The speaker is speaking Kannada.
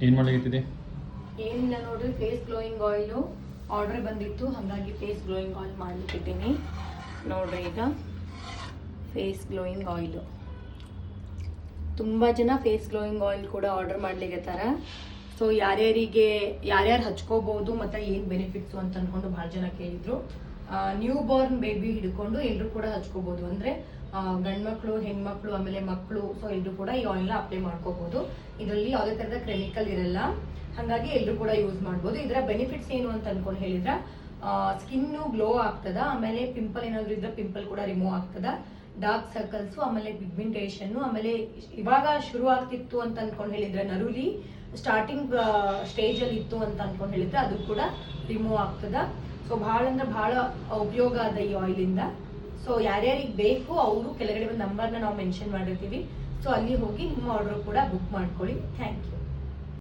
ಏನು ಮಾಡಲಿಕ್ಕಿದೆ? ಏನಿಲ್ಲ ನೋಡ್ರಿ, ಫೇಸ್ ಗ್ಲೋಯಿಂಗ್ ಆಯಿಲು ಆರ್ಡರ್ ಬಂದಿತ್ತು, ಹಾಗಾಗಿ ಫೇಸ್ ಗ್ಲೋಯಿಂಗ್ ಆಯಿಲ್ ಮಾಡ್ಲಿಕ್ಕಿದ್ದೀನಿ ನೋಡ್ರಿ. ಈಗ ಫೇಸ್ ಗ್ಲೋಯಿಂಗ್ ಆಯಿಲು ತುಂಬ ಜನ ಫೇಸ್ ಗ್ಲೋಯಿಂಗ್ ಆಯಿಲ್ ಕೂಡ ಆರ್ಡರ್ ಮಾಡ್ಲಿಕ್ಕತ್ತಾರ. ಸೊ ಯಾರ್ಯಾರು ಹಚ್ಕೋಬಹುದು ಮತ್ತು ಏನು ಬೆನಿಫಿಟ್ಸು ಅಂತ ಅಂದ್ಕೊಂಡು ಭಾಳ ಜನ ಕೇಳಿದ್ರು. ನ್ಯೂ ಬಾರ್ನ್ ಬೇಬಿ ಹಿಡ್ಕೊಂಡು ಎಲ್ಲರೂ ಕೂಡ ಹಚ್ಕೋಬಹುದು. ಅಂದರೆ ಗಂಡ್ಮಕ್ಳು, ಹೆಣ್ಮಕ್ಳು, ಆಮೇಲೆ ಮಕ್ಕಳು, ಸೊ ಎಲ್ಲರೂ ಕೂಡ ಈ ಆಯಿಲ್ನ ಅಪ್ಲೈ ಮಾಡ್ಕೋಬಹುದು. ಇದರಲ್ಲಿ ಯಾವುದೇ ಥರದ ಕೆಮಿಕಲ್ ಇರಲ್ಲ, ಹಾಗಾಗಿ ಎಲ್ಲರೂ ಕೂಡ ಯೂಸ್ ಮಾಡ್ಬೋದು. ಇದರ ಬೆನಿಫಿಟ್ಸ್ ಏನು ಅಂತ ಅನ್ಕೊಂಡು ಹೇಳಿದ್ರೆ, ಸ್ಕಿನ್ನು ಗ್ಲೋ ಆಗ್ತದ, ಆಮೇಲೆ ಪಿಂಪಲ್ ಏನಾದರೂ ಇದ್ರೆ ಪಿಂಪಲ್ ಕೂಡ ರಿಮೂವ್ ಆಗ್ತದ, ಡಾರ್ಕ್ ಸರ್ಕಲ್ಸ್, ಆಮೇಲೆ ಪಿಗ್ಮೆಂಟೇಷನ್, ಆಮೇಲೆ ಇವಾಗ ಶುರು ಆಗ್ತಿತ್ತು ಅಂತ ಅನ್ಕೊಂಡು ಹೇಳಿದ್ರೆ ನರುಲಿ ಸ್ಟಾರ್ಟಿಂಗ್ ಸ್ಟೇಜ್ ಅಲ್ಲಿ ಇತ್ತು ಅಂತ ಅನ್ಕೊಂಡು ಹೇಳಿದ್ರೆ ಅದು ಕೂಡ ರಿಮೂವ್ ಆಗ್ತದ. ಸೊ ಭಾಳ ಅಂದ್ರೆ ಭಾಳ ಉಪಯೋಗ ಅದ ಈ ಆಯಿಲಿಂದ. ಸೊ ಯಾರ್ಯಾರಿಗೆ ಬೇಕು ಅವರು ಕೆಳಗಡೆ ಒಂದು ನಂಬರ್ನ ನಾವು ಮೆನ್ಷನ್ ಮಾಡಿರ್ತೀವಿ, ಸೊ ಅಲ್ಲಿ ಹೋಗಿ ನಿಮ್ಮ ಆರ್ಡರ್ ಕೂಡ ಬುಕ್ ಮಾಡ್ಕೊಳ್ಳಿ. Thank you.